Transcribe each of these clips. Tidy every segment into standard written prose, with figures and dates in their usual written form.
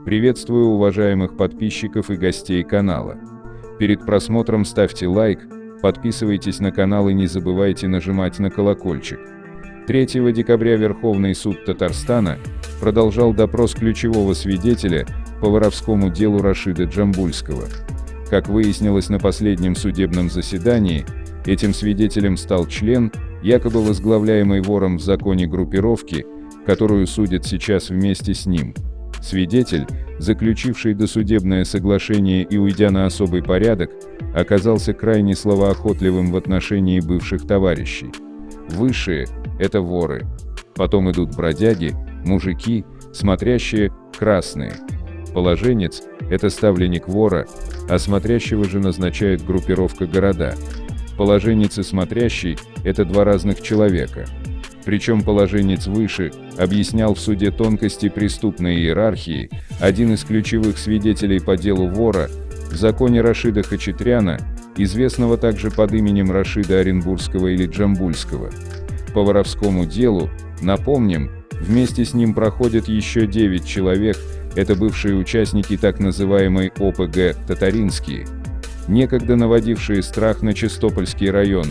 Приветствую уважаемых подписчиков и гостей канала. Перед просмотром ставьте лайк, подписывайтесь на канал и не забывайте нажимать на колокольчик. 3 декабря Верховный суд Татарстана продолжал допрос ключевого свидетеля по воровскому делу Рашида Джамбульского. Как выяснилось на последнем судебном заседании, этим свидетелем стал член, якобы возглавляемой вором в законе группировки, которую судят сейчас вместе с ним. Свидетель, заключивший досудебное соглашение и уйдя на особый порядок, оказался крайне словоохотливым в отношении бывших товарищей. Высшие – это воры. Потом идут бродяги, мужики, смотрящие – красные. Положенец – это ставленник вора, а смотрящего же назначает группировка города. Положенец и смотрящий – это два разных человека. Причем положенец выше объяснял в суде тонкости преступной иерархии, один из ключевых свидетелей по делу вора, в законе Рашида Хачатряна, известного также под именем Рашида Оренбургского или Джамбульского. По воровскому делу, напомним, вместе с ним проходят еще 9 человек, это бывшие участники так называемой ОПГ «Татаринские», некогда наводившие страх на Чистопольский район: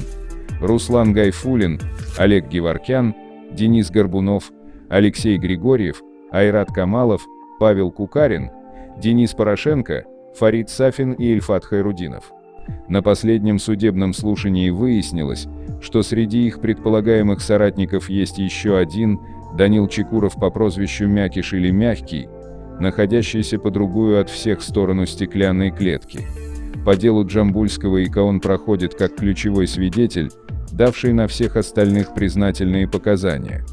Руслан Гайфуллин, Олег Геворкян, Денис Горбунов, Алексей Григорьев, Айрат Камалов, Павел Кукарин, Денис Порошенко, Фарид Сафин и Ильфат Хайрудинов. На последнем судебном слушании выяснилось, что среди их предполагаемых соратников есть еще один, Данил Чекуров по прозвищу Мякиш или Мягкий, находящийся по другую от всех сторону стеклянной клетки. По делу Джамбульского ИК он проходит как ключевой свидетель, давший на всех остальных признательные показания.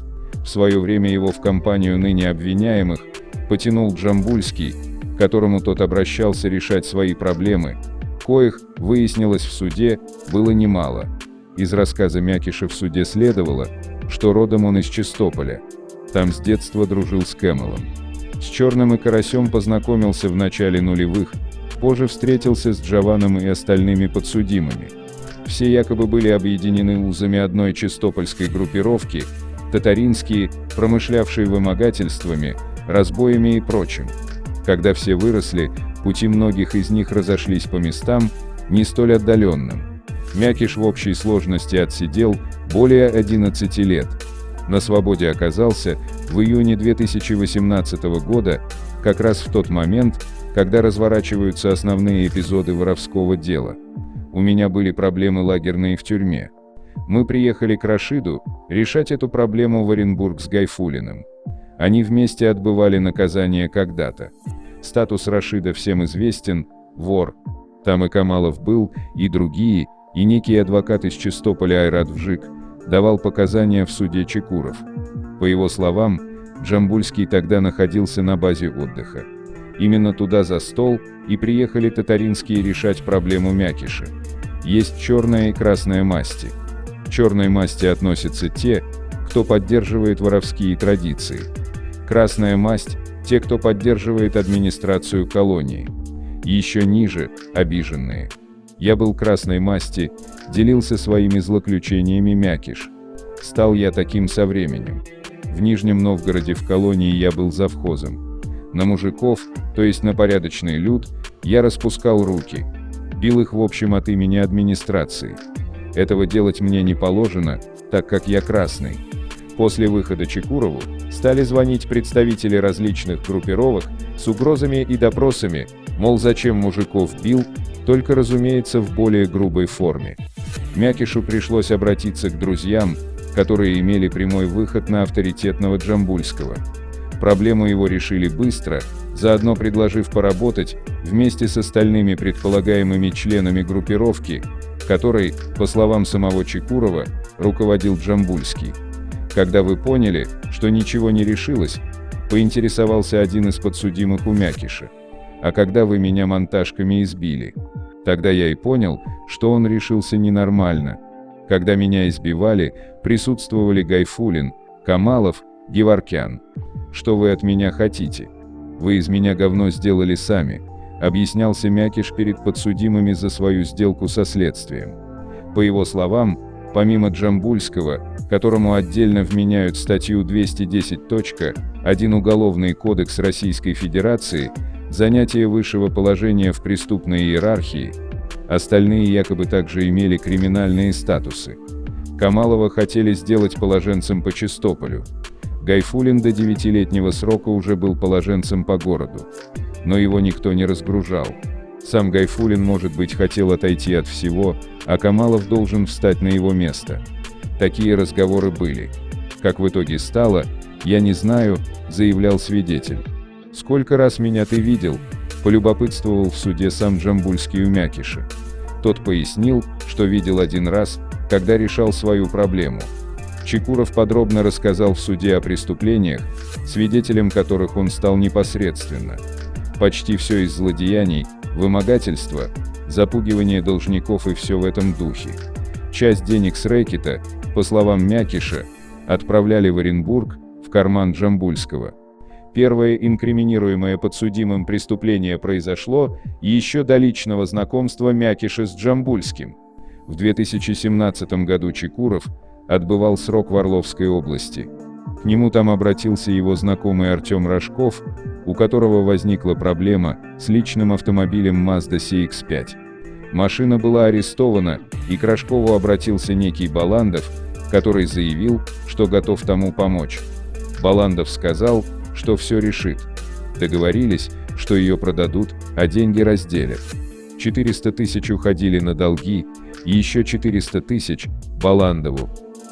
В свое время его в компанию ныне обвиняемых потянул Джамбульский, к которому тот обращался решать свои проблемы, коих, выяснилось в суде, было немало. Из рассказа Мякиша в суде следовало, что родом он из Чистополя. Там с детства дружил с Кэмелом. С Черным и Карасем познакомился в начале нулевых, позже встретился с Джаваном и остальными подсудимыми. Все якобы были объединены узами одной чистопольской группировки, татаринские, промышлявшие вымогательствами, разбоями и прочим. Когда все выросли, пути многих из них разошлись по местам, не столь отдаленным. Мякиш в общей сложности отсидел более 11 лет. На свободе оказался в июне 2018 года, как раз в тот момент, когда разворачиваются основные эпизоды воровского дела. У меня были проблемы лагерные в тюрьме. Мы приехали к Рашиду решать эту проблему в Оренбург с Гайфуллиным. Они вместе отбывали наказание когда-то. Статус Рашида всем известен – вор. Там и Камалов был, и другие, и некий адвокат из Чистополя Айрат Вжик давал показания в суде Чекуров. По его словам, Джамбульский тогда находился на базе отдыха. Именно туда за стол и приехали татаринские решать проблему Мякиша. Есть черная и красная масти. К черной масти относятся те, кто поддерживает воровские традиции. Красная масть – те, кто поддерживает администрацию колонии. Еще ниже – обиженные. Я был красной масти, делился своими злоключениями Мякиш. Стал я таким со временем. В Нижнем Новгороде в колонии я был завхозом. На мужиков, то есть на порядочный люд, я распускал руки. Бил их в общем от имени администрации. Этого делать мне не положено, так как я красный. После выхода Чекурову стали звонить представители различных группировок с угрозами и допросами, мол, зачем мужиков бил, только, разумеется, в более грубой форме. Мякишу пришлось обратиться к друзьям, которые имели прямой выход на авторитетного Джамбульского. Проблему его решили быстро, заодно предложив поработать вместе с остальными предполагаемыми членами группировки, которой, по словам самого Чекурова, руководил Джамбульский. Когда вы поняли, что ничего не решилось, поинтересовался один из подсудимых у Мякиша. А когда вы меня монтажками избили? Тогда я и понял, что он решился ненормально. Когда меня избивали, присутствовали Гайфуллин, Камалов, Геворкян. Что вы от меня хотите? Вы из меня говно сделали сами, объяснялся Мякиш перед подсудимыми за свою сделку со следствием. По его словам, Помимо Джамбульского, которому отдельно вменяют статью 210.1 Уголовный кодекс Российской Федерации, занятие высшего положения в преступной иерархии, остальные якобы также имели криминальные статусы. Камалова хотели сделать положенцем по Чистополю. Гайфуллин до 9-летнего срока уже был положенцем по городу. Но его никто не разгружал. Сам Гайфуллин, может быть, хотел отойти от всего, а Камалов должен встать на его место. Такие разговоры были. Как в итоге стало, я не знаю, заявлял свидетель. «Сколько раз меня ты видел?» – полюбопытствовал в суде сам Джамбульский у Мякиша. Тот пояснил, что видел один раз, когда решал свою проблему. Чекуров подробно рассказал в суде о преступлениях, свидетелем которых он стал непосредственно. Почти все из злодеяний, вымогательства, запугивание должников и все в этом духе. Часть денег с рэкета, по словам Мякиша, отправляли в Оренбург, в карман Джамбульского. Первое инкриминируемое подсудимым преступление произошло еще до личного знакомства Мякиша с Джамбульским. В 2017 году Чекуров отбывал срок в Орловской области. К нему там обратился его знакомый Артем Рожков, у которого возникла проблема с личным автомобилем Mazda CX-5. Машина была арестована, и к Рожкову обратился некий Баландов, который заявил, что готов тому помочь. Баландов сказал, что все решит. Договорились, что ее продадут, а деньги разделят. 400 тысяч уходили на долги, и еще 400 тысяч – Баландову.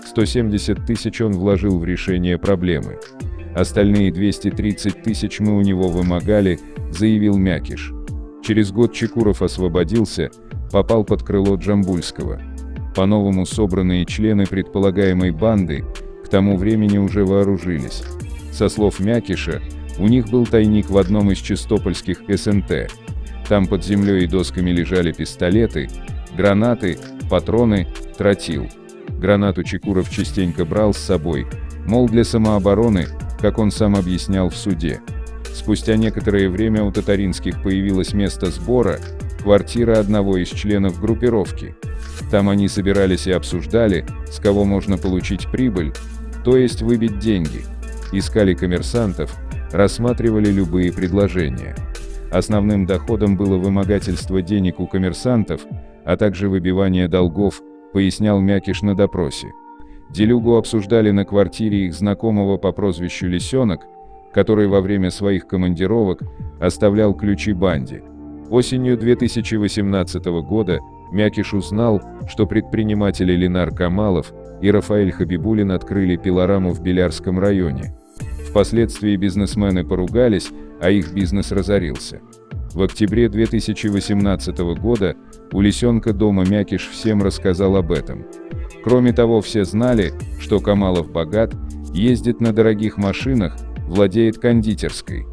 170 тысяч он вложил в решение проблемы. Остальные 230 тысяч мы у него вымогали, заявил Мякиш. Через год Чекуров освободился, попал под крыло Джамбульского. По-новому собранные члены предполагаемой банды к тому времени уже вооружились. Со слов Мякиша, у них был тайник в одном из чистопольских СНТ. Там под землей и досками лежали пистолеты, гранаты, патроны, тротил. Гранату Чекуров частенько брал с собой, мол, для самообороны, как он сам объяснял в суде. Спустя некоторое время у татаринских появилось место сбора, квартира одного из членов группировки. Там они собирались и обсуждали, с кого можно получить прибыль, то есть выбить деньги. Искали коммерсантов, рассматривали любые предложения. Основным доходом было вымогательство денег у коммерсантов, а также выбивание долгов, пояснял Мякиш на допросе. Делюгу обсуждали на квартире их знакомого по прозвищу Лисенок, который во время своих командировок оставлял ключи банде. Осенью 2018 года Мякиш узнал, что предприниматели Ленар Камалов и Рафаэль Хабибулин открыли пилораму в Белярском районе. Впоследствии бизнесмены поругались, а их бизнес разорился. В октябре 2018 года у Лисенка дома Мякиш всем рассказал об этом. Кроме того, все знали, что Камалов богат, ездит на дорогих машинах, владеет кондитерской.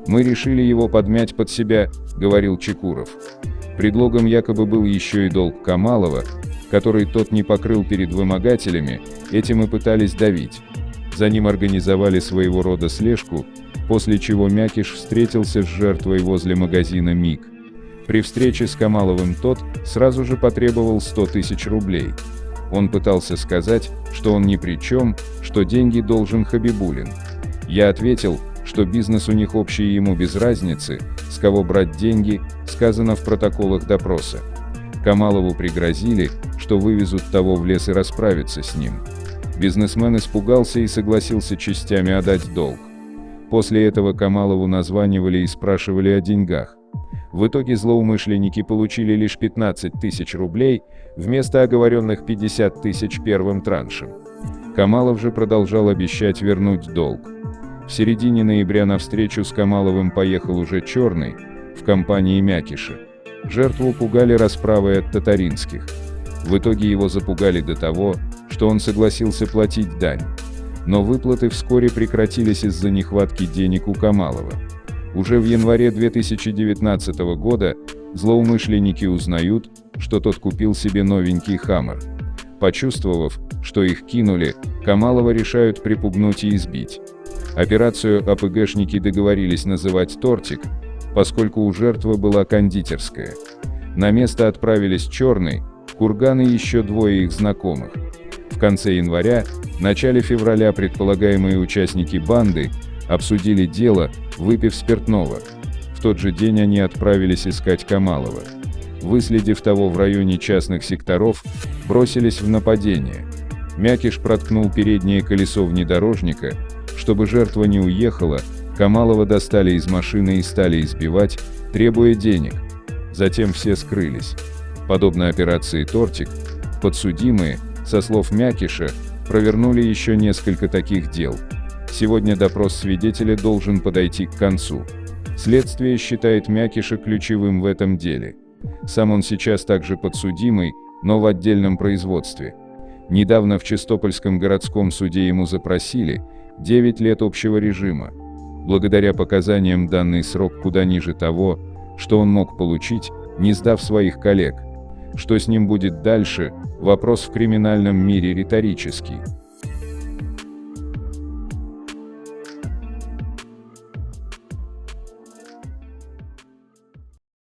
«Мы решили его подмять под себя», — говорил Чекуров. Предлогом якобы был еще и долг Камалова, который тот не покрыл перед вымогателями, этим и пытались давить. За ним организовали своего рода слежку, после чего Мякиш встретился с жертвой возле магазина «МИГ». При встрече с Камаловым тот сразу же потребовал 100 тысяч рублей. Он пытался сказать, что он ни при чем, что деньги должен Хабибулин. Я ответил, что бизнес у них общий и ему без разницы, с кого брать деньги, сказано в протоколах допроса. Камалову пригрозили, что вывезут того в лес и расправятся с ним. Бизнесмен испугался и согласился частями отдать долг. После этого Камалову названивали и спрашивали о деньгах. В итоге злоумышленники получили лишь 15 тысяч рублей, вместо оговоренных 50 тысяч первым траншем. Камалов же продолжал обещать вернуть долг. В середине ноября на встречу с Камаловым поехал уже Черный, в компании Мякиша. Жертву пугали расправой от татаринских. В итоге его запугали до того, что он согласился платить дань. Но выплаты вскоре прекратились из-за нехватки денег у Камалова. Уже в январе 2019 года злоумышленники узнают, что тот купил себе новенький «Хаммер». Почувствовав, что их кинули, Камалова решают припугнуть и избить. Операцию АПГшники договорились называть «Тортик», поскольку у жертвы была кондитерская. На место отправились Черный, Курган и еще двое их знакомых. В конце января, начале февраля предполагаемые участники банды обсудили дело, выпив спиртного. В тот же день они отправились искать Камалова. Выследив того в районе частных секторов, бросились в нападение. Мякиш проткнул переднее колесо внедорожника. Чтобы жертва не уехала, Камалова достали из машины и стали избивать, требуя денег. Затем все скрылись. Подобно операции «Тортик», подсудимые, со слов Мякиша, провернули еще несколько таких дел. Сегодня допрос свидетеля должен подойти к концу. Следствие считает Мякиша ключевым в этом деле. Сам он сейчас также подсудимый, но в отдельном производстве. Недавно в Чистопольском городском суде ему запросили 9 лет общего режима. Благодаря показаниям данный срок куда ниже того, что он мог получить, не сдав своих коллег. Что с ним будет дальше, вопрос в криминальном мире риторический.